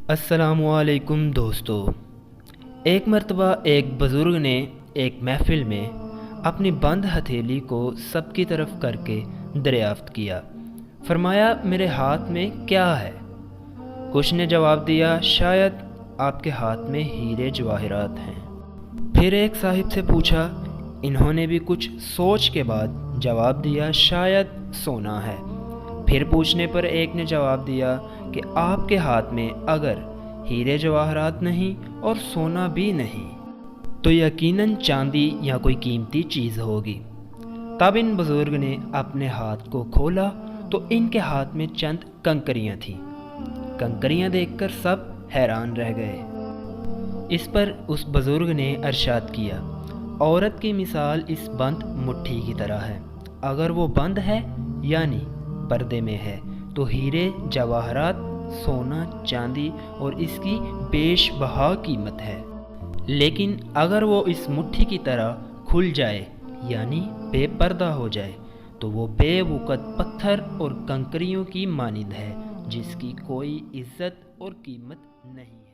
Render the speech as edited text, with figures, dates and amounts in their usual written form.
السلام علیکم دوستو۔ ایک مرتبہ ایک بزرگ نے ایک محفل میں اپنی بند ہتھیلی کو سب کی طرف کر کے دریافت کیا۔ فرمایا، میرے ہاتھ میں کیا ہے؟ کچھ نے جواب دیا، شاید آپ کے ہاتھ میں ہیرے جواہرات ہیں۔ پھر ایک صاحب سے پوچھا، انہوں نے بھی کچھ سوچ کے بعد جواب دیا، شاید سونا ہے۔ پھر پوچھنے پر ایک نے جواب دیا کہ آپ کے ہاتھ میں اگر ہیرے جواہرات نہیں اور سونا بھی نہیں تو یقیناً چاندی یا کوئی قیمتی چیز ہوگی۔ تب ان بزرگ نے اپنے ہاتھ کو کھولا تو ان کے ہاتھ میں چند کنکریاں تھیں۔ کنکریاں دیکھ کر سب حیران رہ گئے۔ اس پر اس بزرگ نے ارشاد کیا، عورت کی مثال اس بند مٹھی کی طرح ہے۔ اگر وہ بند ہے یعنی پردے میں ہے تو ہیرے جواہرات، سونا، چاندی اور اس کی بیش بہا قیمت ہے، لیکن اگر وہ اس مٹھی کی طرح کھل جائے یعنی بے پردہ ہو جائے تو وہ بے وقت پتھر اور کنکریوں کی مانند ہے، جس کی کوئی عزت اور قیمت نہیں ہے۔